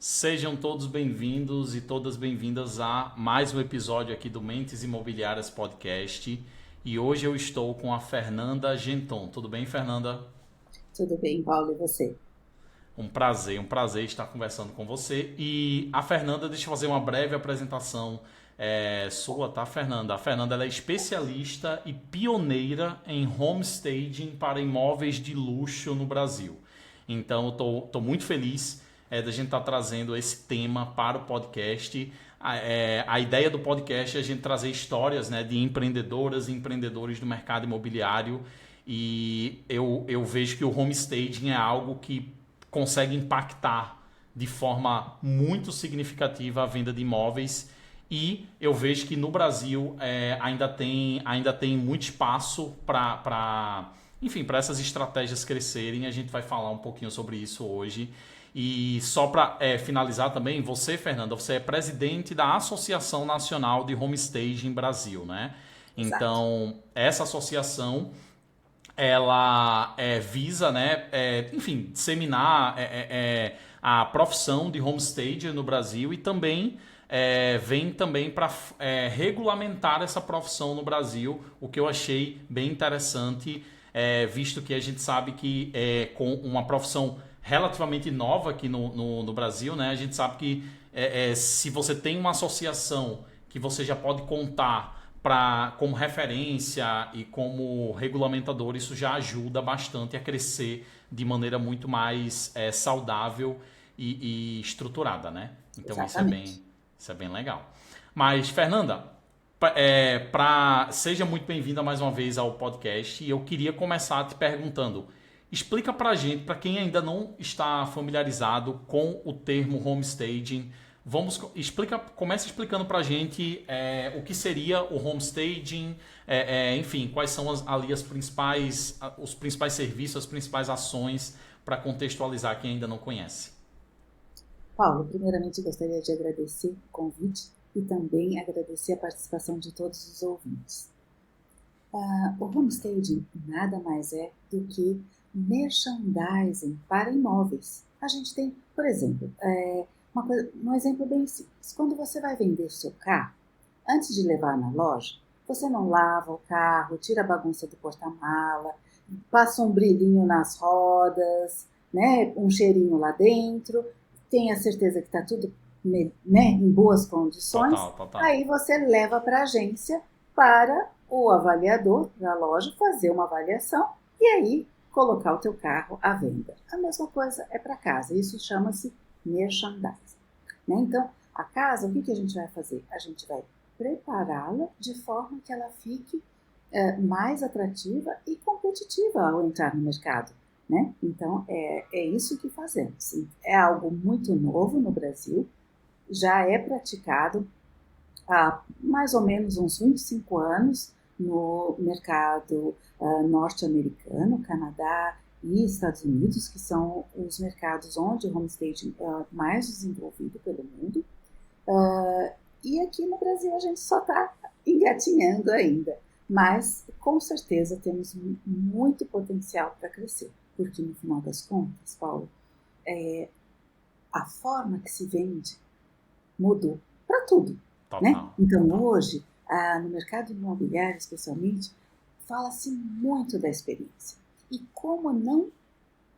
Sejam todos bem-vindos e todas bem-vindas a mais um episódio aqui do Mentes Imobiliárias Podcast. E hoje eu estou com a Fernanda Genton. Tudo bem, Fernanda? Tudo bem, Paulo, e você? Um prazer estar conversando com você. E a Fernanda, deixa eu fazer uma breve apresentação sua, tá, Fernanda? A Fernanda ela é especialista e pioneira em homestaging para imóveis de luxo no Brasil. Então, eu tô muito feliz da gente estar trazendo esse tema para o podcast. A ideia do podcast é a gente trazer histórias, né, de empreendedoras e empreendedores do mercado imobiliário. E eu vejo que o homestaging é algo que consegue impactar de forma muito significativa a venda de imóveis. E eu vejo que no Brasil ainda tem muito espaço enfim, para essas estratégias crescerem. A gente vai falar um pouquinho sobre isso hoje. E só para finalizar também, você, Fernanda, você é presidente da Associação Nacional de Homestaging Brasil, né? Exato. Então, essa associação ela visa, né, enfim, disseminar a profissão de homestager no Brasil e também vem também para regulamentar essa profissão no Brasil, o que eu achei bem interessante, visto que a gente sabe que com uma profissão relativamente nova aqui no Brasil, né, a gente sabe que se você tem uma associação que você já pode contar como referência e como regulamentador, isso já ajuda bastante a crescer de maneira muito mais saudável e estruturada, né? Então Exatamente. isso é bem legal. Mas, Fernanda, seja muito bem-vinda mais uma vez ao podcast e eu queria começar te perguntando, explica pra gente, para quem ainda não está familiarizado com o termo homestaging, comece explicando pra gente o que seria o homestaging, enfim, quais são ali os principais serviços, as principais ações para contextualizar quem ainda não conhece. Paulo, primeiramente gostaria de agradecer o convite e também agradecer a participação de todos os ouvintes. O homestaging nada mais é do que merchandising para imóveis. A gente tem, por exemplo, um exemplo bem simples. Quando você vai vender seu carro, antes de levar na loja, você não lava o carro, tira a bagunça do porta-mala, passa um brilhinho nas rodas, né, um cheirinho lá dentro, tenha certeza que está tudo, né, em boas condições, Total, total. aí você leva para a agência para o avaliador da loja fazer uma avaliação e aí colocar o teu carro à venda. A mesma coisa é para casa, isso chama-se merchandising. Né? Então, a casa, o que a gente vai fazer? A gente vai prepará-la de forma que ela fique mais atrativa e competitiva ao entrar no mercado. Né? Então, é isso que fazemos. É algo muito novo no Brasil, já é praticado há mais ou menos uns 25 anos no mercado norte-americano, Canadá e Estados Unidos, que são os mercados onde o homestaging é mais desenvolvido pelo mundo. E aqui no Brasil a gente só está engatinhando ainda, mas com certeza temos muito potencial para crescer, porque no final das contas, Paulo, a forma que se vende mudou para tudo. Né? Total, Então total. hoje, no mercado imobiliário especialmente, fala-se muito da experiência. E como não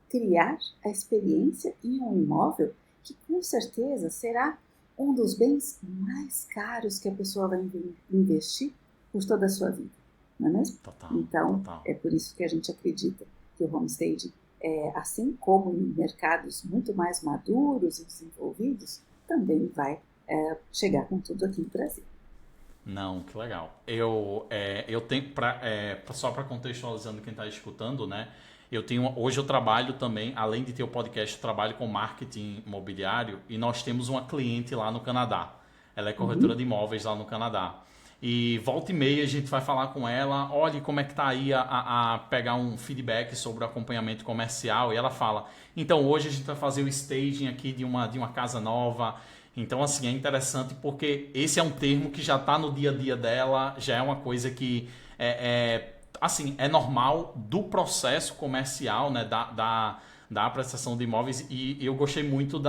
criar a experiência em um imóvel que com certeza será um dos bens mais caros que a pessoa vai investir por toda a sua vida, não é mesmo? Total, Então, total. é por isso que a gente acredita que o homestaging, assim como em mercados muito mais maduros e desenvolvidos, também vai chegar com tudo aqui no Brasil. Não, que legal. Eu tenho, só para contextualizando quem está escutando, né? Hoje eu trabalho também, além de ter o podcast, eu trabalho com marketing imobiliário e nós temos uma cliente lá no Canadá. Ela é corretora Uhum. de imóveis lá no Canadá. E volta e meia a gente vai falar com ela, olha como é que tá aí a pegar um feedback sobre o acompanhamento comercial. E ela fala, então hoje a gente vai fazer o staging aqui de uma casa nova. Então, assim, é interessante porque esse é um termo que já está no dia a dia dela, já é uma coisa que assim, é normal do processo comercial, né, da prestação de imóveis e eu gostei muito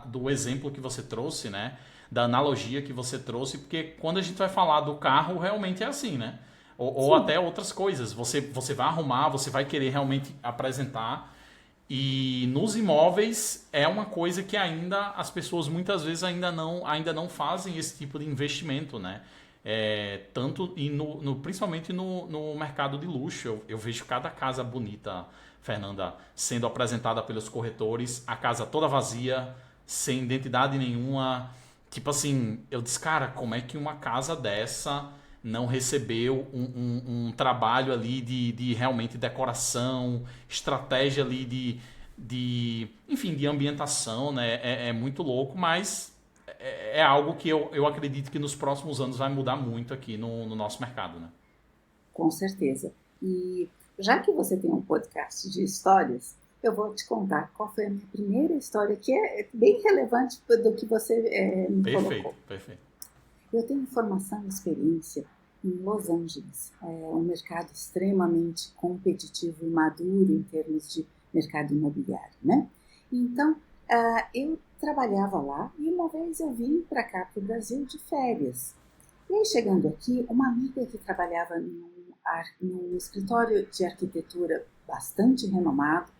do exemplo que você trouxe, né? Da analogia que você trouxe, porque quando a gente vai falar do carro, realmente é assim, né? Ou Sim, até outras coisas. Você vai arrumar, você vai querer realmente apresentar. E nos imóveis é uma coisa que ainda as pessoas muitas vezes ainda não fazem esse tipo de investimento, né? Tanto e principalmente no mercado de luxo. Eu vejo cada casa bonita, Fernanda, sendo apresentada pelos corretores, a casa toda vazia, sem identidade nenhuma. Tipo assim, eu disse, cara, como é que uma casa dessa não recebeu um trabalho ali de realmente decoração, estratégia ali enfim, de ambientação, né? É muito louco, mas é algo que eu acredito que nos próximos anos vai mudar muito aqui no nosso mercado, né? com certeza. E já que você tem um podcast de histórias, eu vou te contar qual foi a minha primeira história, que é bem relevante do que você me Perfeito, colocou. perfeito. Eu tenho formação e experiência em Los Angeles, um mercado extremamente competitivo e maduro em termos de mercado imobiliário, né? Então, eu trabalhava lá e uma vez eu vim para cá, para o Brasil, de férias. E aí, chegando aqui, uma amiga que trabalhava num escritório de arquitetura bastante renomado,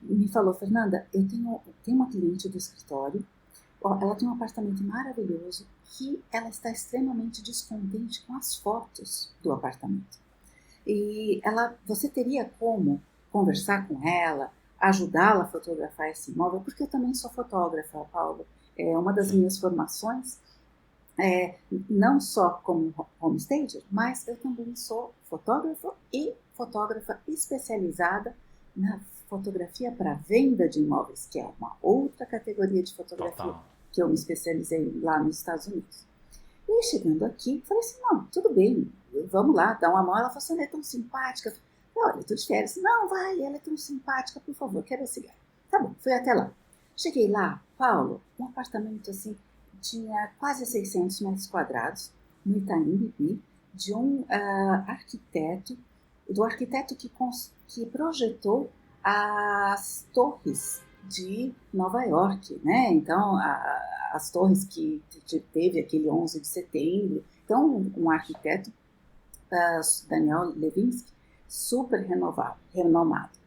me falou, Fernanda, tenho uma cliente do escritório. Ela tem um apartamento maravilhoso que ela está extremamente descontente com as fotos do apartamento. E você teria como conversar com ela, ajudá-la a fotografar esse imóvel? Porque eu também sou fotógrafa, Paulo. É uma das Sim. minhas formações, não só como homestager, mas eu também sou fotógrafa e fotógrafa especializada na fotografia para venda de imóveis, que é uma outra categoria de fotografia Total. que eu me especializei lá nos Estados Unidos. E aí, chegando aqui, falei assim, não, tudo bem, vamos lá, dá uma mão. Ela falou assim, ela é tão simpática. Falei, olha, eu tô de férias. Não, vai, ela é tão simpática, por favor, quero esse cigarro. Tá bom, fui até lá. Cheguei lá, Paulo, um apartamento assim, tinha quase 600 metros quadrados, no Itaim Bibi, de um arquiteto, do arquiteto que projetou as torres de Nova York, né? Então, as torres que teve aquele 11 de setembro. Então, um arquiteto, Daniel Levinsky, super renomado.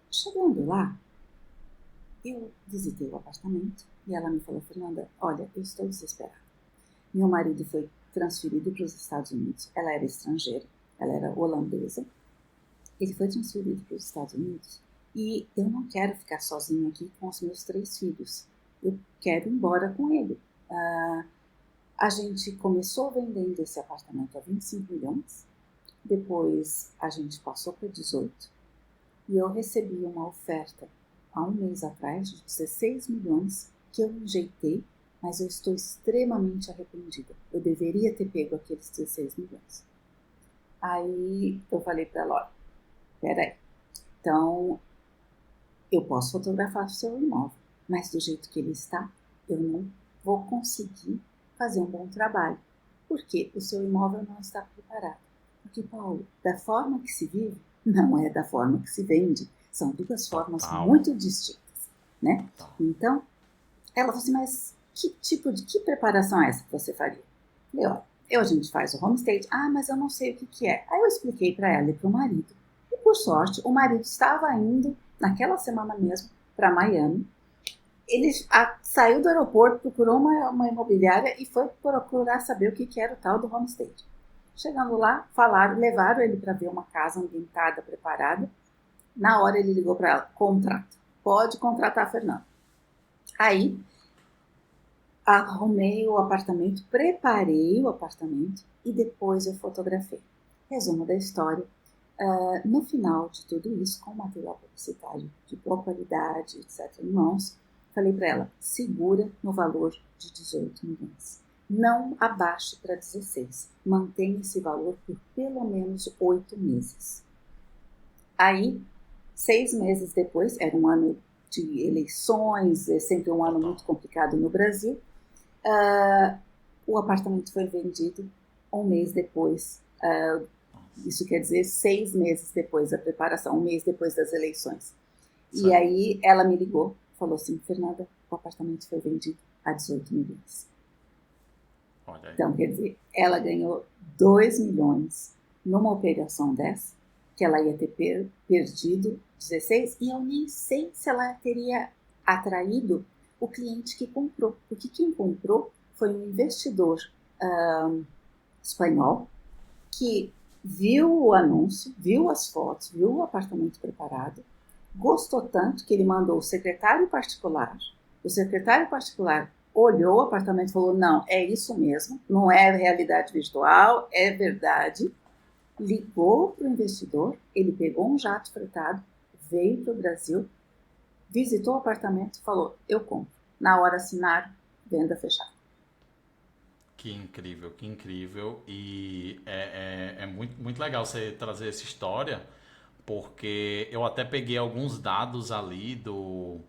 Chegando lá, eu visitei o apartamento e ela me falou, Fernanda, olha, eu estou desesperada. Meu marido foi transferido para os Estados Unidos, ela era estrangeira, ela era holandesa. Ele foi transferido para os Estados Unidos e eu não quero ficar sozinha aqui com os meus 3 filhos. Eu quero ir embora com ele. A gente começou vendendo esse apartamento a 25 milhões, depois a gente passou para 18 e eu recebi uma oferta há um mês atrás de 16 milhões que eu enjeitei, mas eu estou extremamente arrependida. Eu deveria ter pego aqueles 16 milhões. Aí eu falei para ela, olha, peraí, então eu posso fotografar o seu imóvel, mas do jeito que ele está, eu não vou conseguir fazer um bom trabalho, porque o seu imóvel não está preparado. Porque, Paulo, da forma que se vive, não é da forma que se vende. São duas formas Total. muito distintas, né? Total. Então, ela falou assim, mas que preparação é essa que você faria? Eu falei, olha, a gente faz o homestay. Ah, mas eu não sei o que é. Aí eu expliquei para ela e para o marido. E por sorte, o marido estava indo, naquela semana mesmo, para Miami. Ele saiu do aeroporto, procurou uma imobiliária e foi procurar saber o que era o tal do homestay. Chegando lá, levaram ele para ver uma casa ambientada, preparada. Na hora ele ligou para ela, contrato. Pode contratar a Fernanda. Aí, arrumei o apartamento, preparei o apartamento e depois eu fotografei. Resumo da história. No final de tudo isso, com material publicitário de boa qualidade, etc., em mãos, falei para ela, segura no valor de 18 milhões. Não abaixe para 16. Mantenha esse valor por pelo menos 8 meses. Aí, 6 meses depois, era um ano de eleições, é sempre um ano Total. muito complicado no Brasil, o apartamento foi vendido um mês depois Isso quer dizer 6 meses depois da preparação, um mês depois das eleições. E Certo. aí ela me ligou, falou assim, Fernanda, o apartamento foi vendido a 18 milhões. Olha aí. Então, quer dizer, ela ganhou 2 milhões numa operação dessa, que ela ia ter perdido 16, e eu nem sei se ela teria atraído o cliente que comprou, porque quem comprou foi um investidor espanhol que viu o anúncio, viu as fotos, viu o apartamento preparado, gostou tanto que ele mandou o secretário particular. O secretário particular olhou o apartamento e falou, não, é isso mesmo, não é realidade virtual, é verdade. Ligou para o investidor, ele pegou um jato fretado, veio para o Brasil, visitou o apartamento e falou, eu compro. Na hora assinaram, venda fechada. Que incrível, que incrível. E é muito, muito legal você trazer essa história, porque eu até peguei alguns dados ali do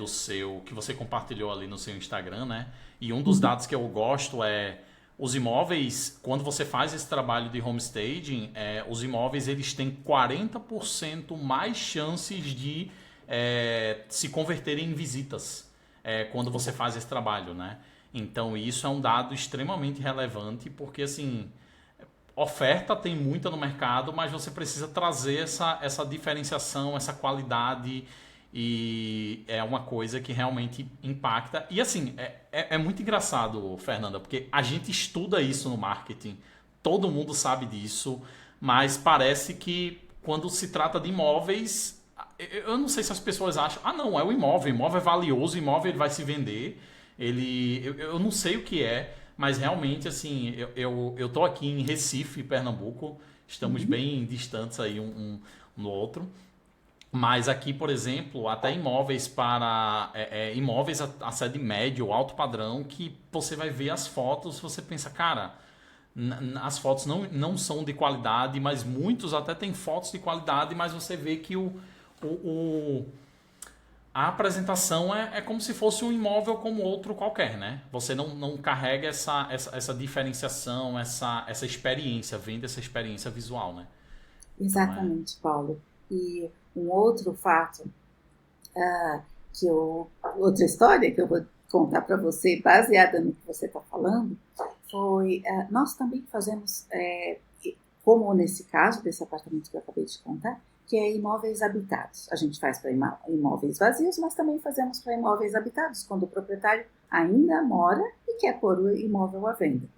seu, que você compartilhou ali no seu Instagram, né? E um dos dados que eu gosto é os imóveis, quando você faz esse trabalho de homestaging, os imóveis eles têm 40% mais chances de se converterem em visitas quando você faz esse trabalho, né? Então isso é um dado extremamente relevante, porque assim, oferta tem muita no mercado, mas você precisa trazer essa diferenciação, essa qualidade, e é uma coisa que realmente impacta. E assim, é muito engraçado, Fernanda, porque a gente estuda isso no marketing, todo mundo sabe disso, mas parece que quando se trata de imóveis, eu não sei se as pessoas acham, ah não, é o imóvel é valioso, o imóvel ele vai se vender, eu não sei o que é, mas realmente, assim, eu tô aqui em Recife, Pernambuco, estamos Uhum. bem distantes aí um do outro. Mas aqui, por exemplo, até imóveis para imóveis a sede médio, alto padrão, que você vai ver as fotos, você pensa, cara, as fotos não são de qualidade, mas muitos até têm fotos de qualidade, mas você vê que o, a apresentação é como se fosse um imóvel como outro qualquer, né? Você não carrega essa diferenciação, essa experiência, vende essa experiência visual, né? Então Exatamente, Paulo. E um outro fato que eu, outra história que eu vou contar para você, baseada no que você está falando, foi nós também fazemos, como nesse caso desse apartamento que eu acabei de contar, que é imóveis habitados. A gente faz para imóveis vazios, mas também fazemos para imóveis habitados, quando o proprietário ainda mora e quer pôr o imóvel à venda.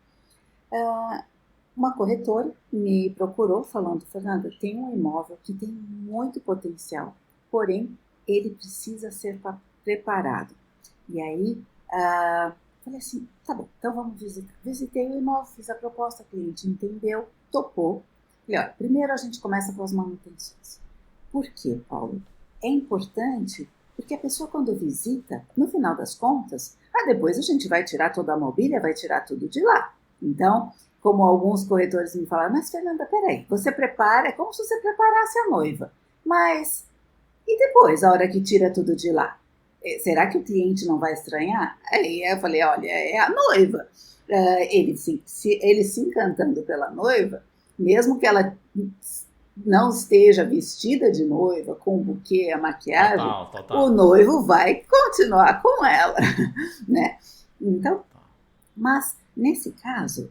Uma corretora me procurou falando, Fernanda, tem um imóvel que tem muito potencial, porém ele precisa ser preparado. E aí, falei assim, tá bom, então vamos visitar. Visitei o imóvel, fiz a proposta, o cliente entendeu, topou. Falei, olha, primeiro a gente começa com as manutenções. Por quê, Paulo? É importante porque a pessoa quando visita, no final das contas, depois a gente vai tirar toda a mobília, vai tirar tudo de lá. Então, como alguns corretores me falaram, mas Fernanda, peraí, você prepara, é como se você preparasse a noiva. Mas, e depois, a hora que tira tudo de lá? Será que o cliente não vai estranhar? Aí eu falei, olha, é a noiva. Ele se encantando pela noiva, mesmo que ela não esteja vestida de noiva, com o buquê, a maquiagem, total, o total. noivo vai continuar com ela, né? Então, mas, nesse caso,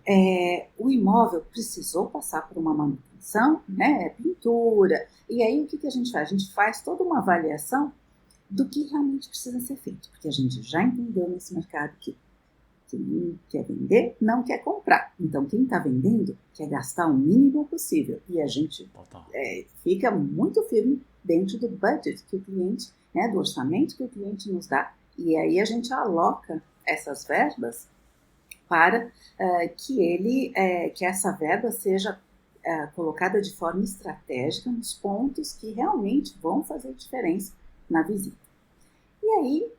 o imóvel precisou passar por uma manutenção, né, pintura, e aí o que a gente faz? A gente faz toda uma avaliação do que realmente precisa ser feito, porque a gente já entendeu nesse mercado que quem quer vender não quer comprar. Então, quem está vendendo quer gastar o mínimo possível, e a gente Total. fica muito firme dentro do budget que o cliente, né, do orçamento que o cliente nos dá, e aí a gente aloca essas verbas para que essa verba seja colocada de forma estratégica nos pontos que realmente vão fazer diferença na visita. E aí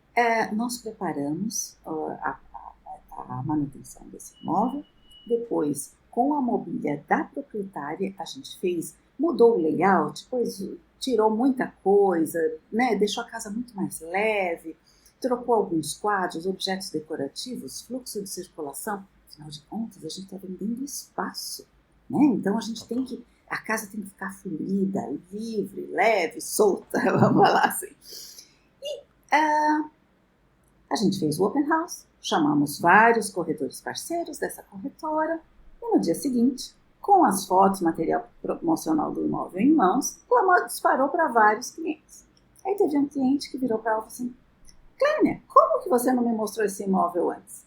nós preparamos a manutenção desse imóvel, depois com a mobília da proprietária a gente mudou o layout, depois tirou muita coisa, né, deixou a casa muito mais leve, trocou alguns quadros, objetos decorativos, fluxo de circulação. Afinal de contas, a gente está vendendo espaço. né? Então a casa tem que ficar fluida, livre, leve, solta, vamos falar assim. A gente fez o open house, chamamos vários corretores parceiros dessa corretora e no dia seguinte, com as fotos, material promocional do imóvel em mãos, o amor disparou para vários clientes. Aí teve um cliente que virou para ela e falou assim: Clênia, como que você não me mostrou esse imóvel antes?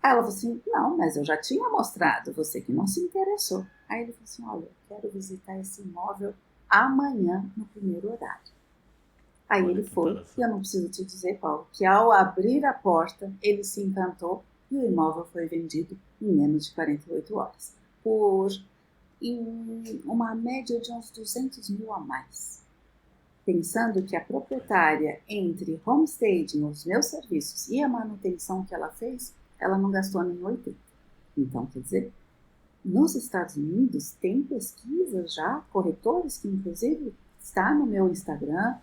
Aí ela falou assim: não, mas eu já tinha mostrado, você que não se interessou. Aí ele falou assim: olha, eu quero visitar esse imóvel amanhã no primeiro horário. Aí ele foi, e eu não preciso te dizer, Paulo, que ao abrir a porta, ele se encantou e o imóvel foi vendido em menos de 48 horas, por uma média de uns 200 mil a mais. Pensando que a proprietária, entre homestaging, os meus serviços e a manutenção que ela fez, ela não gastou nem 80. Então, quer dizer, nos Estados Unidos tem pesquisas já, corretores que inclusive está no meu Instagram,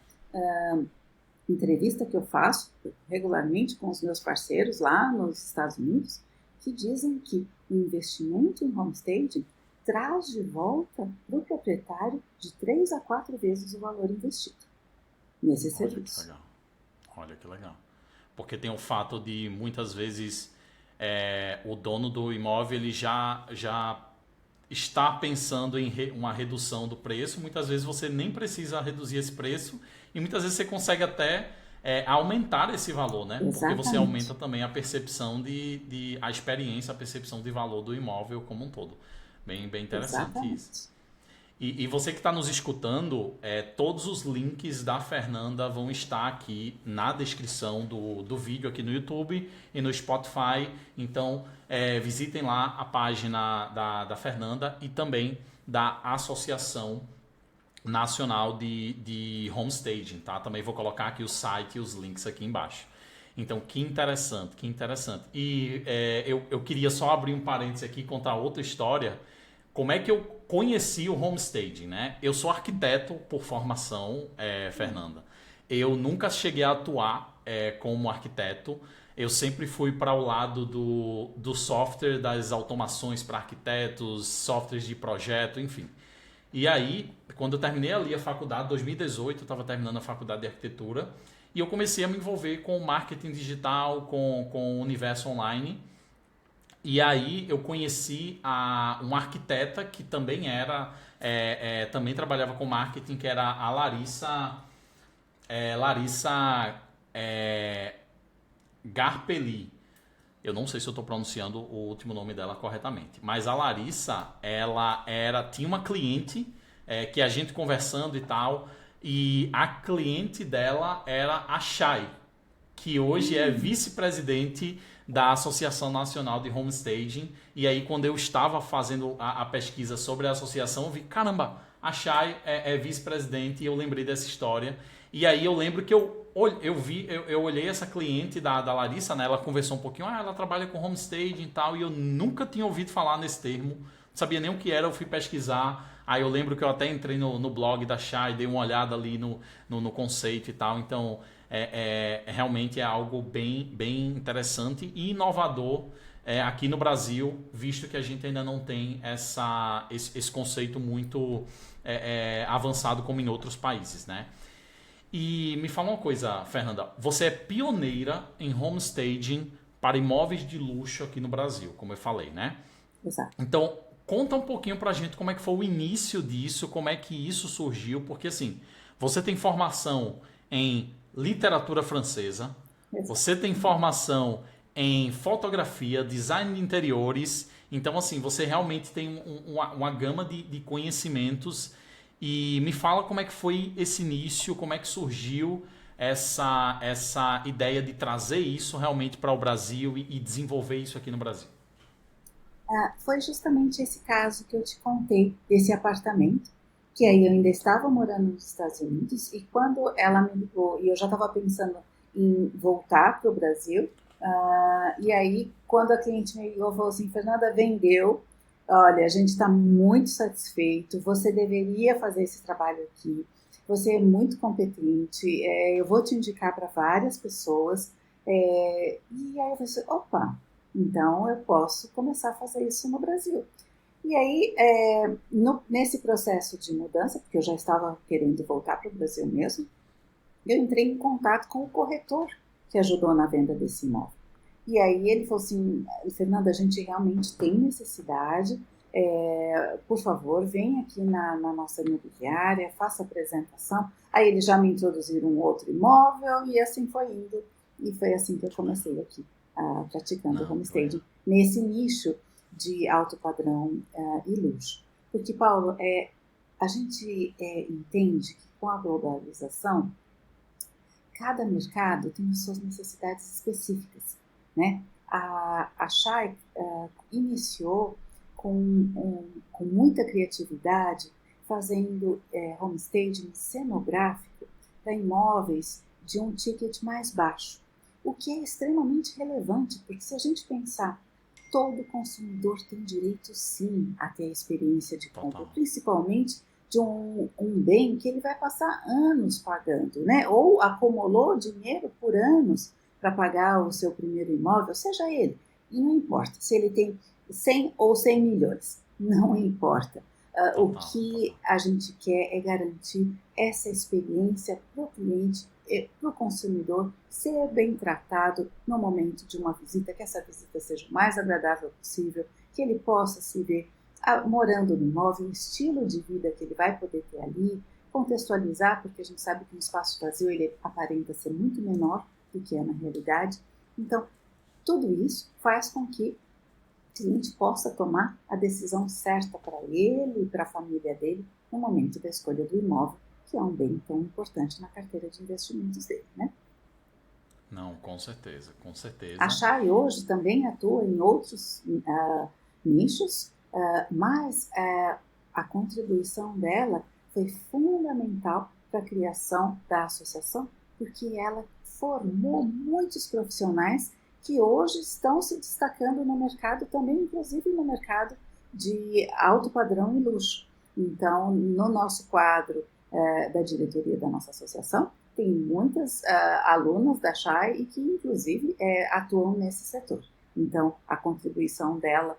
entrevista que eu faço regularmente com os meus parceiros lá nos Estados Unidos, que dizem que o investimento em homestaging traz de volta para o proprietário de 3 a 4 vezes o valor investido nesse serviço. Que legal. Olha que legal. Porque tem o fato de muitas vezes o dono do imóvel ele já está pensando em uma redução do preço. Muitas vezes você nem precisa reduzir esse preço e muitas vezes você consegue até aumentar esse valor, né? Exatamente. Porque você aumenta também a percepção a experiência, a percepção de valor do imóvel como um todo. Bem interessante. Exatamente. Isso. E você que está nos escutando, todos os links da Fernanda vão estar aqui na descrição do vídeo aqui no YouTube e no Spotify. Então, visitem lá a página da Fernanda e também da Associação Nacional de Homestaging, tá? Também vou colocar aqui o site e os links aqui embaixo. Então, que interessante, que interessante. E eu queria só abrir um parênteses aqui e contar outra história. Como é que eu conheci o homestaging, né? Eu sou arquiteto por formação, Fernanda. Eu nunca cheguei a atuar como arquiteto. Eu sempre fui para o lado do software, das automações para arquitetos, softwares de projeto, enfim. E aí, quando eu terminei ali a faculdade, em 2018, eu estava terminando a faculdade de arquitetura, e eu comecei a me envolver com marketing digital, com o universo online. E aí eu conheci uma arquiteta que também também trabalhava com marketing, que era a Larissa Garpeli. Eu não sei se eu estou pronunciando o último nome dela corretamente, mas a Larissa, ela tinha uma cliente que a gente conversando e tal, e a cliente dela era a Chay, que hoje é vice-presidente da Associação Nacional de Homestaging. E aí, quando eu estava fazendo a pesquisa sobre a associação, eu vi, caramba, a Chay é vice-presidente, e eu lembrei dessa história. E aí eu lembro que eu olhei essa cliente da Larissa, né? Ela conversou um pouquinho, ela trabalha com homestaging e tal, e eu nunca tinha ouvido falar nesse termo, não sabia nem o que era, eu fui pesquisar. Aí eu lembro que eu até entrei no blog da Chay, dei uma olhada ali no conceito e tal. Então, realmente é algo bem interessante e inovador aqui no Brasil, visto que a gente ainda não tem esse conceito muito avançado como em outros países, né? E me fala uma coisa, Fernanda, você é pioneira em homestaging para imóveis de luxo aqui no Brasil, como eu falei, né? Exato. Então, conta um pouquinho pra gente como é que foi o início disso, como é que isso surgiu, porque assim, você tem formação em literatura francesa, você tem formação em fotografia, design de interiores, então assim, você realmente tem uma gama de conhecimentos. E me fala como é que foi esse início, como é que surgiu essa ideia de trazer isso realmente para o Brasil e desenvolver isso aqui no Brasil. Foi justamente esse caso que eu te contei, desse apartamento, que aí eu ainda estava morando nos Estados Unidos, e quando ela me ligou, e eu já estava pensando em voltar para o Brasil, e aí quando a cliente me ligou, falou assim, Fernanda, vendeu, olha, a gente está muito satisfeito, você deveria fazer esse trabalho aqui, você é muito competente, eu vou te indicar para várias pessoas, e aí eu falei assim, opa, então eu posso começar a fazer isso no Brasil. E aí, nesse processo de mudança, porque eu já estava querendo voltar para o Brasil mesmo, eu entrei em contato com o corretor que ajudou na venda desse imóvel. E aí ele falou assim, Fernanda, a gente realmente tem necessidade, por favor, vem aqui na nossa imobiliária, faça a apresentação. Aí eles já me introduziram um outro imóvel e assim foi indo. E foi assim que eu comecei aqui, praticando Não, homestaging, nesse nicho de alto padrão e luxo. Porque, Paulo, a gente entende que com a globalização, cada mercado tem as suas necessidades específicas, né? A Shai iniciou com muita criatividade, fazendo homestaging cenográfico para imóveis de um ticket mais baixo, o que é extremamente relevante, porque se a gente pensar, todo consumidor tem direito sim a ter a experiência de compra, total. principalmente de um bem que ele vai passar anos pagando, né? Ou acumulou dinheiro por anos para pagar o seu primeiro imóvel, seja ele. E não importa se ele tem 100 ou 100 milhões, não importa. O Total, que total. a gente quer é garantir essa experiência para o cliente, para o consumidor ser bem tratado no momento de uma visita, que essa visita seja o mais agradável possível, que ele possa se ver morando no imóvel, o estilo de vida que ele vai poder ter ali, contextualizar, porque a gente sabe que no espaço vazio ele aparenta ser muito menor do que é na realidade. Então, tudo isso faz com que o cliente possa tomar a decisão certa para ele e para a família dele no momento da escolha do imóvel, que é um bem tão importante na carteira de investimentos dele, né? Não, com certeza, com A certeza. Chay hoje também atua em outros nichos, mas a contribuição dela foi fundamental para a criação da associação, porque ela formou muitos profissionais que hoje estão se destacando no mercado também, inclusive no mercado de alto padrão e luxo. Então, no nosso quadro da diretoria da nossa associação, tem muitas alunas da Chay e que, inclusive, atuam nesse setor. Então, a contribuição dela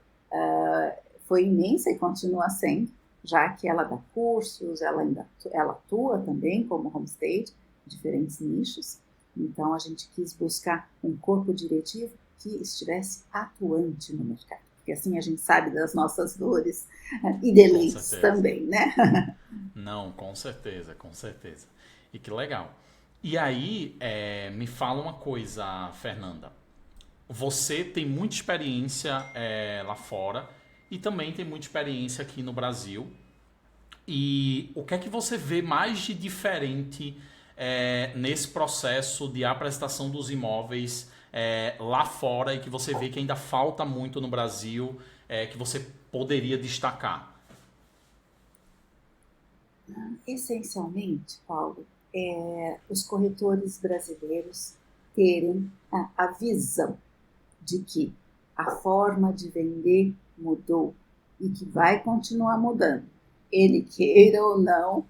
foi imensa e continua sendo, já que ela dá cursos, ela atua também como homestay, diferentes nichos. Então, a gente quis buscar um corpo diretivo que estivesse atuante no mercado, porque assim a gente sabe das nossas dores e Com deleites certeza. também, né? Não, com certeza, com certeza. E que legal. E aí, me fala uma coisa, Fernanda. Você tem muita experiência lá fora e também tem muita experiência aqui no Brasil. E o que é que você vê mais de diferente nesse processo de apresentação dos imóveis lá fora e que você vê que ainda falta muito no Brasil, que você poderia destacar? Essencialmente, Paulo, os corretores brasileiros terem a visão de que a forma de vender mudou e que vai continuar mudando. Ele queira ou não,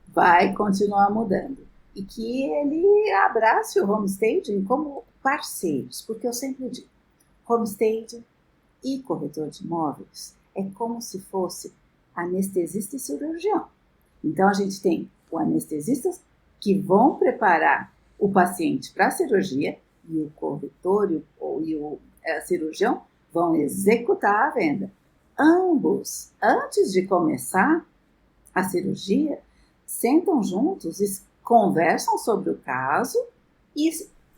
vai continuar mudando. E que ele abrace o homestaging como parceiros, porque eu sempre digo, homestaging e corretor de imóveis é como se fosse anestesista e cirurgião. Então a gente tem o anestesista que vão preparar o paciente para a cirurgia e o corretor e o cirurgião vão executar a venda. Ambos, antes de começar a cirurgia, sentam juntos e conversam sobre o caso e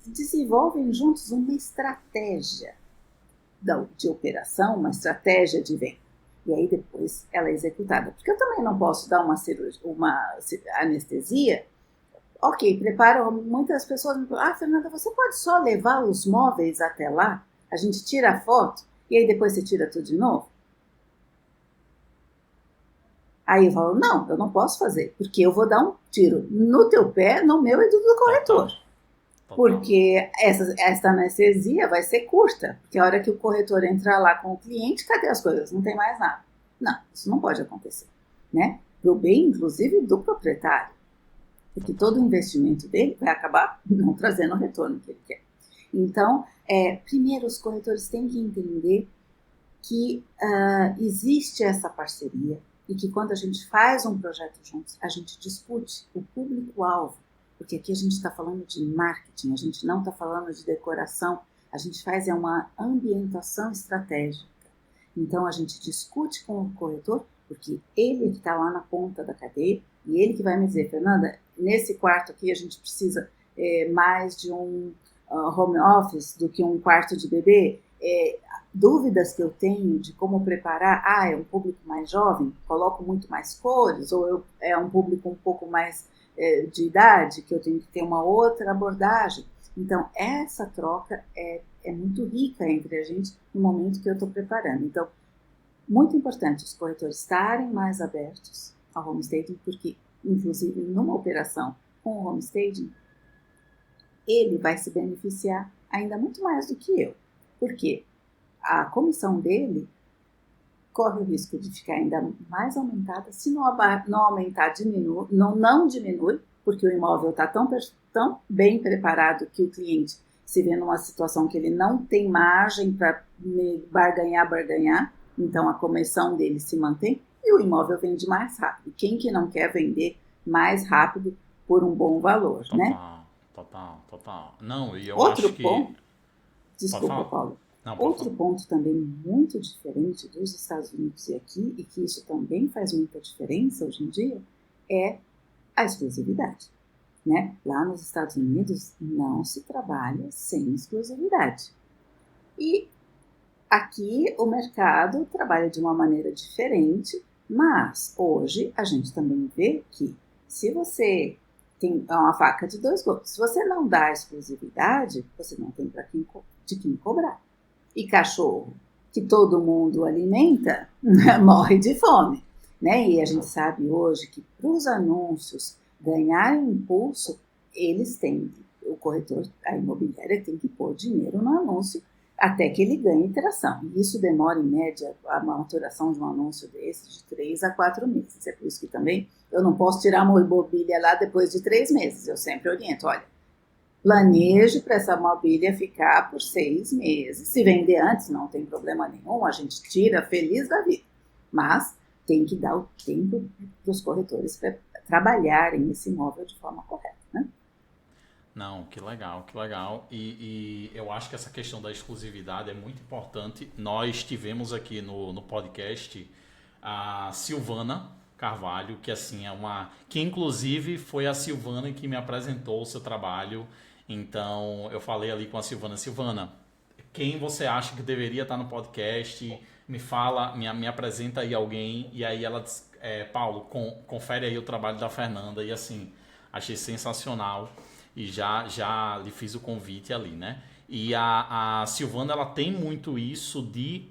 desenvolvem juntos uma estratégia de operação, uma estratégia de venda. E aí depois ela é executada. Porque eu também não posso dar uma anestesia. Ok, preparo. Muitas pessoas me falam, Fernanda, você pode só levar os móveis até lá? A gente tira a foto e aí depois você tira tudo de novo? Aí eu falo, não, eu não posso fazer, porque eu vou dar um tiro no teu pé, no meu e do corretor. Total, total. Porque essa anestesia vai ser curta, porque a hora que o corretor entrar lá com o cliente, cadê as coisas? Não tem mais nada. Não, isso não pode acontecer, né? Para o bem, inclusive, do proprietário, porque Total. todo o investimento dele vai acabar não trazendo o retorno que ele quer. Então, primeiro, os corretores têm que entender que existe essa parceria e que quando a gente faz um projeto juntos, a gente discute o público-alvo, porque aqui a gente está falando de marketing, a gente não está falando de decoração, a gente faz uma ambientação estratégica. Então a gente discute com o corretor, porque ele está lá na ponta da cadeia e ele que vai me dizer, Fernanda, nesse quarto aqui a gente precisa mais de um home office do que um quarto de bebê. Dúvidas que eu tenho de como preparar, é um público mais jovem, coloco muito mais cores, ou é um público um pouco mais de idade, que eu tenho que ter uma outra abordagem. Então, essa troca é muito rica entre a gente no momento que eu estou preparando. Então, muito importante os corretores estarem mais abertos ao homestaging, porque, inclusive, numa operação com o homestaging, ele vai se beneficiar ainda muito mais do que eu. Por quê? A comissão dele corre o risco de ficar ainda mais aumentada. Se não aumentar, não diminui, porque o imóvel está tão bem preparado que o cliente se vê numa situação que ele não tem margem para barganhar, então a comissão dele se mantém e o imóvel vende mais rápido. Quem que não quer vender mais rápido por um bom valor, né? Total. Não, e eu Outro acho que... ponto, Pode desculpa, falar? Paulo. Não, pode Outro falar. ponto também muito diferente dos Estados Unidos e aqui, e que isso também faz muita diferença hoje em dia, é a exclusividade. Né? Lá nos Estados Unidos não se trabalha sem exclusividade. E aqui o mercado trabalha de uma maneira diferente, mas hoje a gente também vê que se você tem uma faca de dois gumes, se você não dá exclusividade, você não tem de quem cobrar. E cachorro que todo mundo alimenta morre de fome. Né? E a gente sabe hoje que para os anúncios ganharem impulso, o corretor, a imobiliária tem que pôr dinheiro no anúncio até que ele ganhe tração. E isso demora, em média, a maturação de um anúncio desse de 3 a 4 meses. É por isso que também eu não posso tirar uma mobília lá depois de 3 meses. Eu sempre oriento, olha, planeje para essa mobília ficar por 6 meses. Se vender antes, não tem problema nenhum, a gente tira feliz da vida. Mas tem que dar o tempo para os corretores para trabalharem esse imóvel de forma correta, né? Não, que legal, que legal. E eu acho que essa questão da exclusividade é muito importante. Nós tivemos aqui no podcast a Silvana Carvalho, que assim que inclusive foi a Silvana que me apresentou o seu trabalho. Então eu falei ali com a Silvana, quem você acha que deveria estar no podcast? Me fala, me apresenta aí alguém. E aí ela disse, Paulo, confere aí o trabalho da Fernanda. E assim, achei sensacional. E já lhe fiz o convite ali, né? E a Silvana, ela tem muito isso de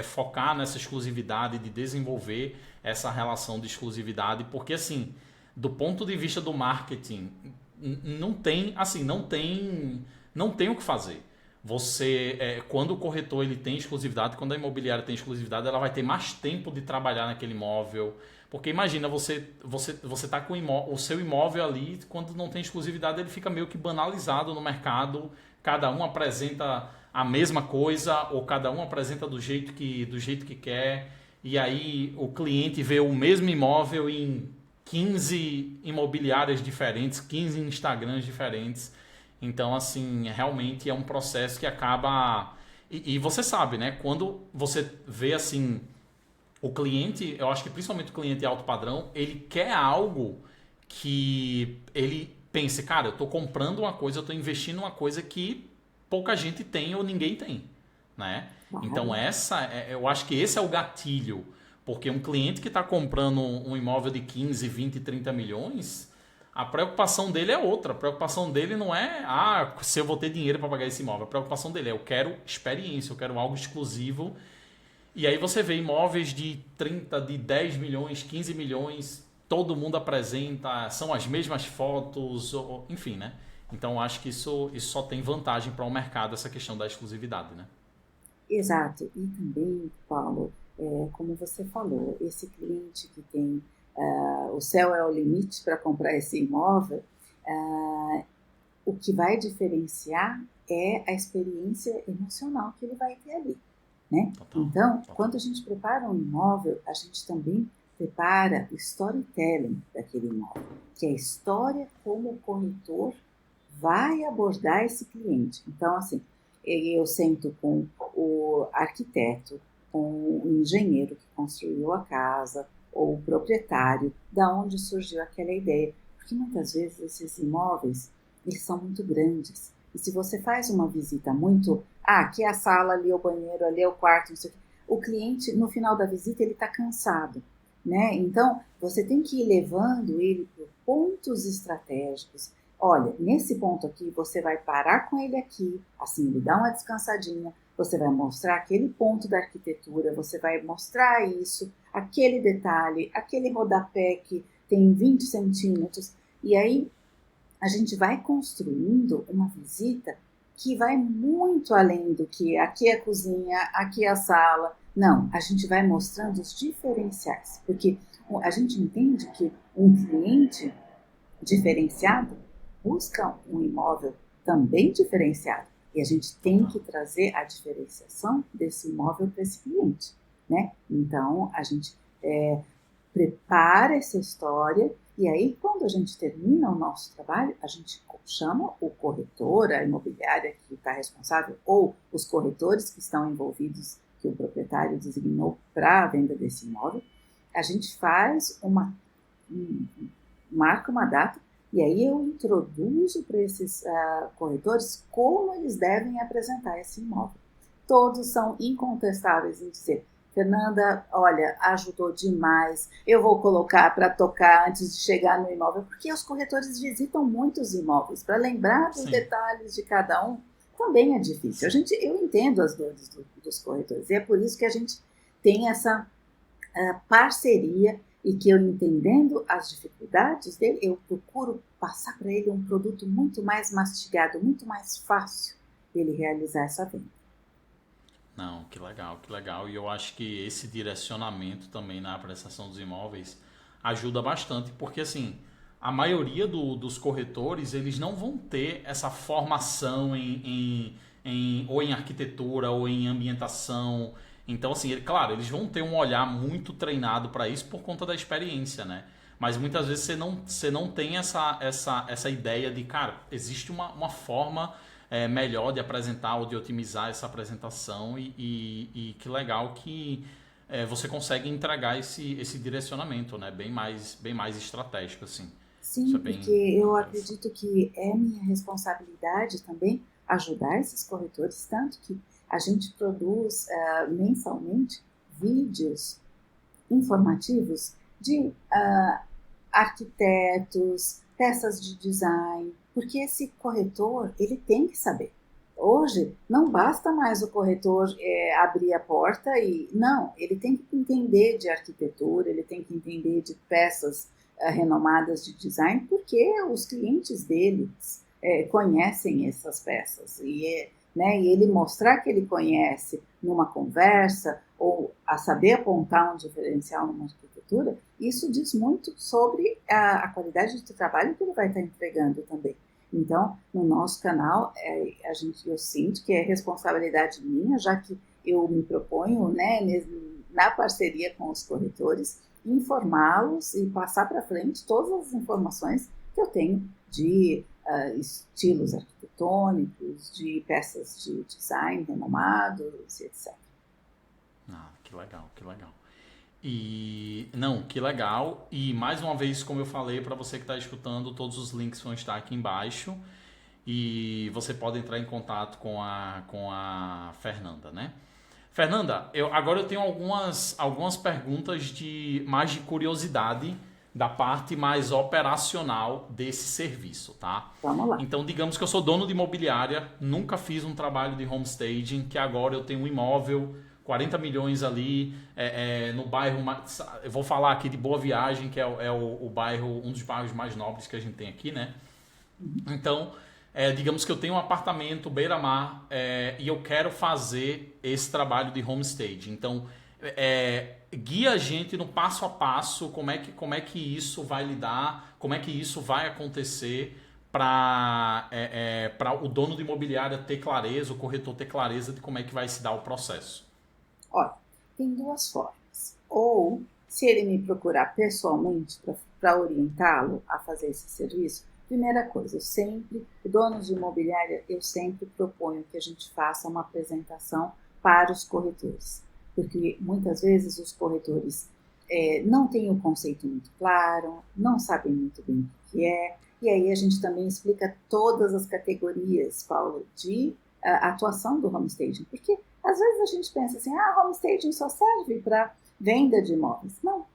focar nessa exclusividade, de desenvolver essa relação de exclusividade, porque assim, do ponto de vista do marketing, não tem o que fazer. Quando o corretor ele tem exclusividade, quando a imobiliária tem exclusividade, ela vai ter mais tempo de trabalhar naquele imóvel. Porque imagina, você tá com o seu imóvel ali, quando não tem exclusividade, ele fica meio que banalizado no mercado. Cada um apresenta a mesma coisa, ou cada um apresenta do jeito que quer. E aí o cliente vê o mesmo imóvel em 15 imobiliárias diferentes, 15 Instagrams diferentes. Então, assim, realmente é um processo que acaba... E você sabe, né? Quando você vê, assim, o cliente, eu acho que principalmente o cliente alto padrão, ele quer algo que ele pense, cara, eu estou comprando uma coisa, eu estou investindo em uma coisa que pouca gente tem ou ninguém tem, né? Então, Claro. eu acho que esse é o gatilho. Porque um cliente que está comprando um imóvel de 15, 20, 30 milhões... A preocupação dele é outra. A preocupação dele não é se eu vou ter dinheiro para pagar esse imóvel. A preocupação dele é eu quero experiência, eu quero algo exclusivo. E aí você vê imóveis de 30, de 10 milhões, 15 milhões, todo mundo apresenta, são as mesmas fotos, enfim, né? Então acho que isso só tem vantagem para o mercado, essa questão da exclusividade, né? Exato. E também, Paulo, como você falou, esse cliente que tem o céu é o limite para comprar esse imóvel, o que vai diferenciar é a experiência emocional que ele vai ter ali. né? Total, Então, total. quando a gente prepara um imóvel, a gente também prepara o storytelling daquele imóvel, que é a história como o corretor vai abordar esse cliente. Então, assim, eu sento com o arquiteto, com o engenheiro que construiu a casa, ou o proprietário, da onde surgiu aquela ideia. Porque muitas vezes esses imóveis, eles são muito grandes. E se você faz uma visita muito, aqui é a sala, ali é o banheiro, ali é o quarto, não sei o quê, o cliente, no final da visita, ele está cansado, né? Então, você tem que ir levando ele por pontos estratégicos. Olha, nesse ponto aqui, você vai parar com ele aqui, assim, ele dá uma descansadinha, você vai mostrar aquele ponto da arquitetura, você vai mostrar isso, aquele detalhe, aquele rodapé que tem 20 centímetros, e aí a gente vai construindo uma visita que vai muito além do que aqui é a cozinha, aqui é a sala. Não, a gente vai mostrando os diferenciais, porque a gente entende que um cliente diferenciado busca um imóvel também diferenciado. E a gente tem Total. que trazer a diferenciação desse imóvel para esse cliente, né? Então, a gente prepara essa história e aí, quando a gente termina o nosso trabalho, a gente chama o corretor, a imobiliária que está responsável, ou os corretores que estão envolvidos, que o proprietário designou para a venda desse imóvel. A gente faz marca uma data e aí eu introduzo para esses corretores como eles devem apresentar esse imóvel. Todos são incontestáveis em dizer: Fernanda, olha, ajudou demais, eu vou colocar para tocar antes de chegar no imóvel, porque os corretores visitam muitos imóveis, para lembrar dos Sim, detalhes de cada um também é difícil. sim. Eu entendo as dores dos corretores, e é por isso que a gente tem essa parceria e que eu, entendendo as dificuldades dele, eu procuro passar para ele um produto muito mais mastigado, muito mais fácil dele realizar essa venda. Não, que legal, que legal. E eu acho que esse direcionamento também na apreciação dos imóveis ajuda bastante, porque assim, a maioria dos corretores, eles não vão ter essa formação ou em arquitetura ou em ambientação. Então, assim, claro, eles vão ter um olhar muito treinado para isso por conta da experiência, né? Mas muitas vezes você não tem essa ideia de, cara, existe uma forma melhor de apresentar ou de otimizar essa apresentação e que legal que você consegue entregar esse direcionamento, né? Bem mais estratégico, assim. Isso Sim, é porque bem, bem eu interessante. acredito que é minha responsabilidade também ajudar esses corretores, tanto que a gente produz mensalmente vídeos informativos de arquitetos, peças de design, porque esse corretor ele tem que saber. Hoje não Total. basta mais o corretor abrir a porta e não, ele tem que entender de arquitetura, ele tem que entender de peças renomadas de design, porque os clientes deles conhecem essas peças né, e ele mostrar que ele conhece numa conversa ou a saber apontar um diferencial numa arquitetura, isso diz muito sobre qualidade de trabalho que ele vai estar entregando também. Então, no nosso canal, eu sinto que é responsabilidade minha, já que eu me proponho, né, na parceria com os corretores, informá-los e passar para frente todas as informações que eu tenho de estilos arquitetônicos, de peças de design renomados, etc. Ah, que legal, que legal. E não, que legal. E mais uma vez, como eu falei para você que está escutando, todos os links vão estar aqui embaixo e você pode entrar em contato com a Fernanda, né? Fernanda, agora eu tenho algumas perguntas mais de curiosidade da parte mais operacional desse serviço, tá? Vamos lá. Então, digamos que eu sou dono de imobiliária, nunca fiz um trabalho de homestaging, que agora eu tenho um imóvel, 40 milhões ali, no bairro, eu vou falar aqui de Boa Viagem, que o bairro, um dos bairros mais nobres que a gente tem aqui, né? Então, digamos que eu tenho um apartamento beira-mar e eu quero fazer esse trabalho de homestaging. Então, guia a gente no passo a passo como é que isso vai lidar, como é que isso vai acontecer para o dono de imobiliária ter clareza, o corretor ter clareza de como é que vai se dar o processo. Olha, tem duas formas. Ou, se ele me procurar pessoalmente para orientá-lo a fazer esse serviço, primeira coisa, donos de imobiliária, eu sempre proponho que a gente faça uma apresentação para os corretores. Porque muitas vezes os corretores não têm o conceito muito claro, não sabem muito bem o que é, e aí a gente também explica todas as categorias, Paulo, de atuação do homestaging. Porque às vezes a gente pensa assim, homestaging só serve para venda de imóveis. Não,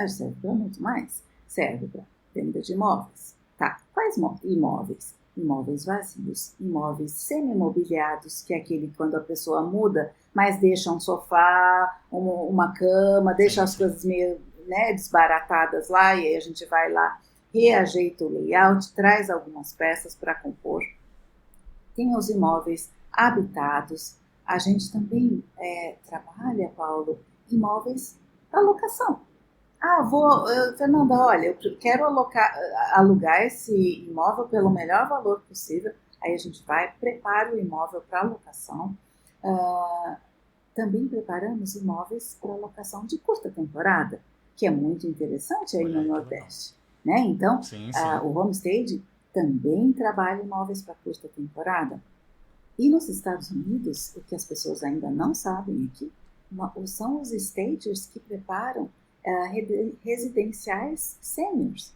serve para muito mais. Serve para venda de imóveis. Tá, quais imóveis? Imóveis vazios, imóveis semi-mobiliados, que é aquele quando a pessoa muda, mas deixa um sofá, uma cama, deixa as coisas meio desbaratadas lá, e aí a gente vai lá, reajeita o layout, traz algumas peças para compor. Tem os imóveis habitados. A gente também trabalha, Paulo, imóveis para locação. Fernanda, olha, eu quero alugar esse imóvel pelo melhor valor possível. Aí a gente vai, prepara o imóvel para locação. Também preparamos imóveis para locação de curta temporada, que é muito interessante aí no Nordeste. Né? Então, sim. O homestaging também trabalha imóveis para curta temporada. E nos Estados Unidos, o que as pessoas ainda não sabem aqui, são os stagers que preparam residenciais seniors,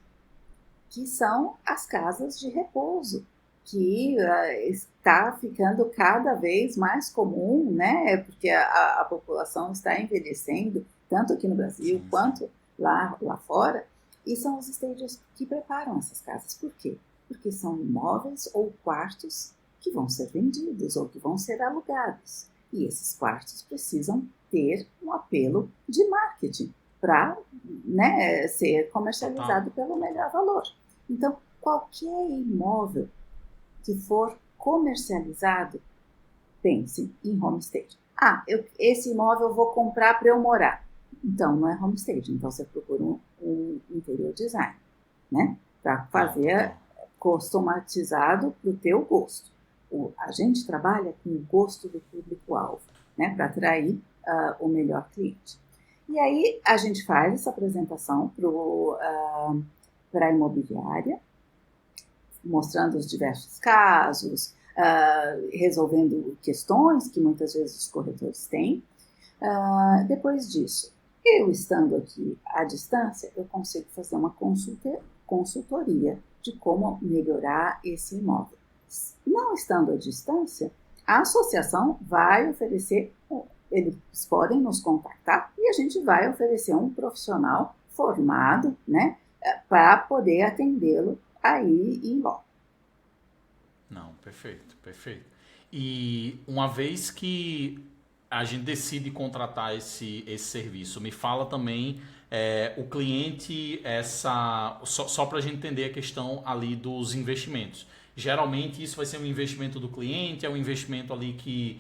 que são as casas de repouso, que está ficando cada vez mais comum, né? Porque a população está envelhecendo, tanto aqui no Brasil quanto lá fora, e são os stagers que preparam essas casas. Por quê? Porque são imóveis ou quartos que vão ser vendidos ou que vão ser alugados. E esses quartos precisam ter um apelo de marketing para ser comercializado pelo melhor valor. Então, qualquer imóvel que for comercializado, pense em homestaging. Esse imóvel eu vou comprar para eu morar. Então, não é homestaging. Então, você procura um interior design, né? Para fazer customizado para o teu gosto. A gente trabalha com o gosto do público-alvo, né? Para atrair o melhor cliente. E aí a gente faz essa apresentação para a imobiliária, mostrando os diversos casos, resolvendo questões que muitas vezes os corretores têm. Depois disso, eu estando aqui à distância, eu consigo fazer uma consultoria de como melhorar esse imóvel. Não estando à distância, a associação vai oferecer, eles podem nos contactar e a gente vai oferecer um profissional formado, né, para poder atendê-lo aí em loco. Não, perfeito. E uma vez que a gente decide contratar esse serviço, me fala também o cliente, só para a gente entender a questão ali dos investimentos. Geralmente isso vai ser um investimento do cliente, é um investimento ali que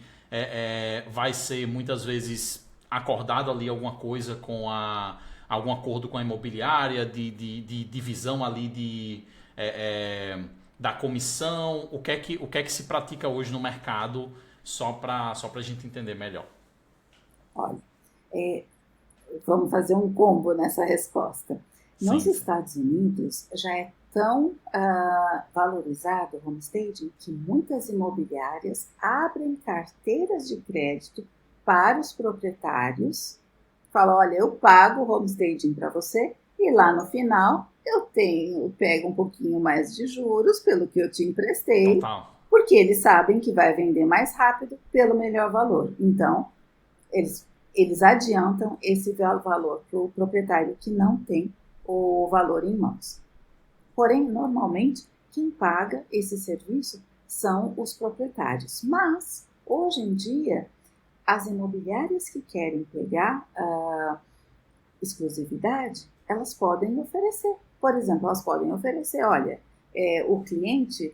vai ser muitas vezes acordado ali alguma coisa algum acordo com a imobiliária, de divisão ali da comissão. O que é que se pratica hoje no mercado, só para a gente entender melhor? Olha, vamos fazer um combo nessa resposta. Nos Estados Unidos já é tão valorizado o homestaging que muitas imobiliárias abrem carteiras de crédito para os proprietários. Falam, olha, eu pago o homestaging para você e lá no final eu pego um pouquinho mais de juros pelo que eu te emprestei. Total. Porque eles sabem que vai vender mais rápido pelo melhor valor. Então, eles adiantam esse valor para o proprietário que não tem o valor em mãos. Porém, normalmente, quem paga esse serviço são os proprietários. Mas, hoje em dia, as imobiliárias que querem pegar exclusividade, elas podem oferecer. Por exemplo, elas podem oferecer, olha, o cliente,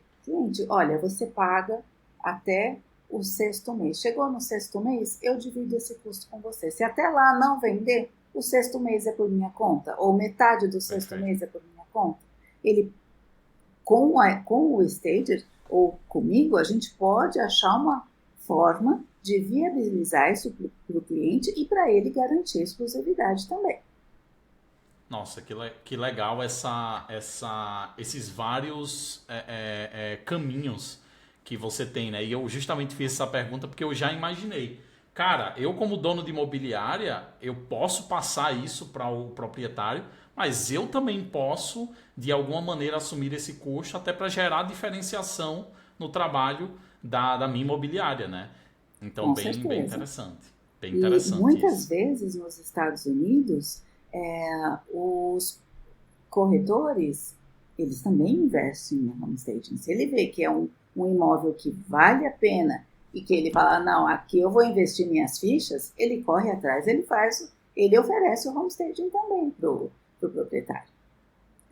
olha, você paga até o 6º mês. Chegou no 6º mês, eu divido esse custo com você. Se até lá não vender, o 6º mês é por minha conta, ou metade do 6º mês é por minha conta. Ele, com o stager, ou comigo, a gente pode achar uma forma de viabilizar isso para o cliente e para ele garantir exclusividade também. Nossa, que legal esses vários caminhos que você tem, né? E eu justamente fiz essa pergunta porque eu já imaginei. Cara, eu como dono de imobiliária, eu posso passar isso para o proprietário, mas eu também posso, de alguma maneira, assumir esse custo até para gerar diferenciação no trabalho da minha imobiliária, né? Então, Com bem certeza. interessante. Bem E interessante muitas isso. vezes nos Estados Unidos, os corretores, eles também investem em home staging. Se ele vê que é um imóvel que vale a pena e que ele fala, não, aqui eu vou investir minhas fichas, ele corre atrás, ele oferece o home staging também para o proprietário.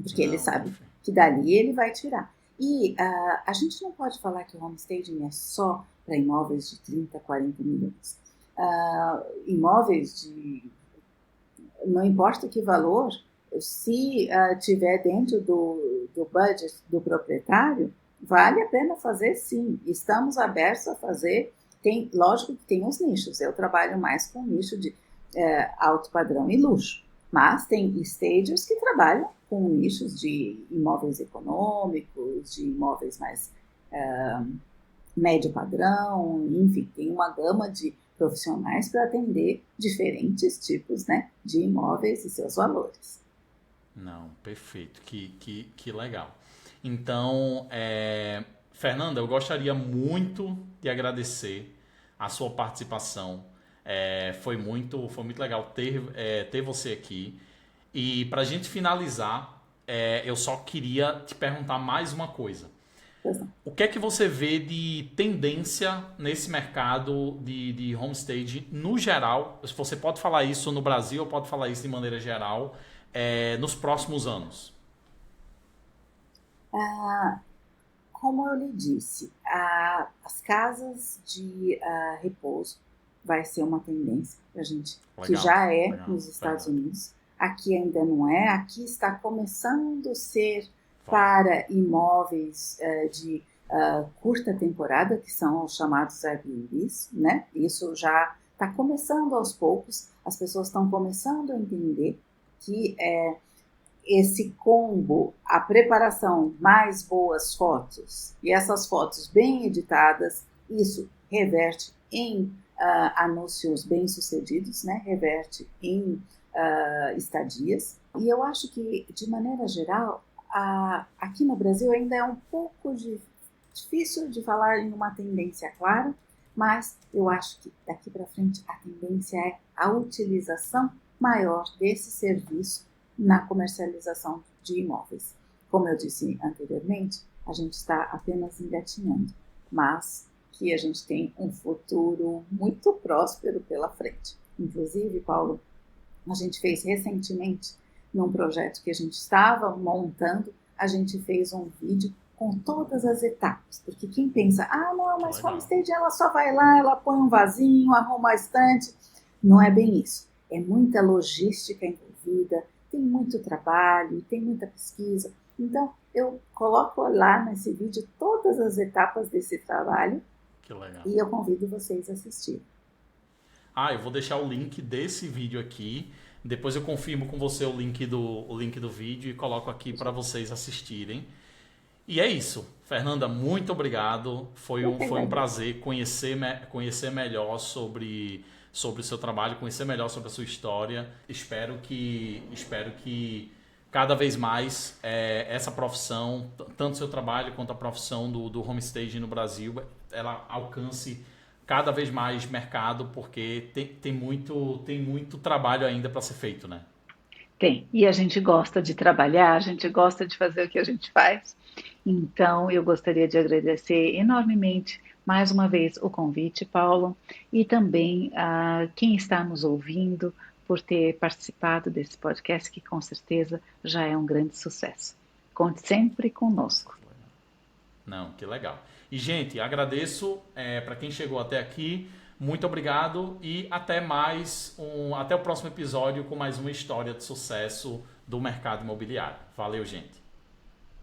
Porque ele Não, sabe perfeito. que dali ele vai tirar. E a gente não pode falar que o home staging é só para imóveis de 30, 40 milhões. Imóveis de não importa que valor, se tiver dentro do budget do proprietário, vale a pena fazer sim. Estamos abertos a fazer. Lógico que tem os nichos. Eu trabalho mais com nicho de alto padrão e luxo. Mas tem stagers que trabalham com nichos de imóveis econômicos, de imóveis mais médio padrão, enfim, tem uma gama de profissionais para atender diferentes tipos, né, de imóveis e seus valores. Não, perfeito. Que legal. Então, Fernanda, eu gostaria muito de agradecer a sua participação. Foi muito legal ter você aqui. E para a gente finalizar, eu só queria te perguntar mais uma coisa. Pois não. O que é que você vê de tendência nesse mercado de homestage no geral? Você pode falar isso no Brasil ou pode falar isso de maneira geral nos próximos anos? Como eu lhe disse, as casas de repouso vai ser uma tendência para a gente, que Legal, já é legal, nos Estados legal. Unidos. Aqui ainda não é, aqui está começando a ser Vai. para imóveis de curta temporada, que são os chamados Airbnbs, né? Isso já está começando aos poucos, as pessoas estão começando a entender que esse combo, a preparação mais boas fotos e essas fotos bem editadas, isso reverte em anúncios bem-sucedidos, né? Reverte em estadias. E eu acho que, de maneira geral, aqui no Brasil ainda é um pouco difícil de falar em uma tendência clara, mas eu acho que daqui para frente a tendência é a utilização maior desse serviço na comercialização de imóveis. Como eu disse anteriormente, a gente está apenas engatinhando, mas que a gente tem um futuro muito próspero pela frente. Inclusive, Paulo, a gente fez recentemente, num projeto que a gente estava montando, a gente fez um vídeo com todas as etapas, porque quem pensa, não, Que mas legal. homestay ela só vai lá, ela põe um vasinho, arruma a estante, não é bem isso. É muita logística envolvida, tem muito trabalho, tem muita pesquisa. Então, eu coloco lá nesse vídeo todas as etapas desse trabalho Que legal. e eu convido vocês a assistirem. Eu vou deixar o link desse vídeo aqui. Depois eu confirmo com você o link do vídeo e coloco aqui para vocês assistirem. E é isso. Fernanda, muito obrigado. Foi Eu um, que foi um agradeço. prazer conhecer melhor sobre o seu trabalho, conhecer melhor sobre a sua história. Espero que cada vez mais essa profissão, tanto o seu trabalho quanto a profissão do homestaging no Brasil, ela alcance cada vez mais mercado, porque tem muito trabalho ainda para ser feito, né? Tem. E a gente gosta de trabalhar, a gente gosta de fazer o que a gente faz. Então, eu gostaria de agradecer enormemente mais uma vez o convite, Paulo, e também a quem está nos ouvindo por ter participado desse podcast, que com certeza já é um grande sucesso. Conte sempre conosco. Não, que legal. E, gente, agradeço para quem chegou até aqui. Muito obrigado e até o próximo episódio com mais uma história de sucesso do mercado imobiliário. Valeu, gente.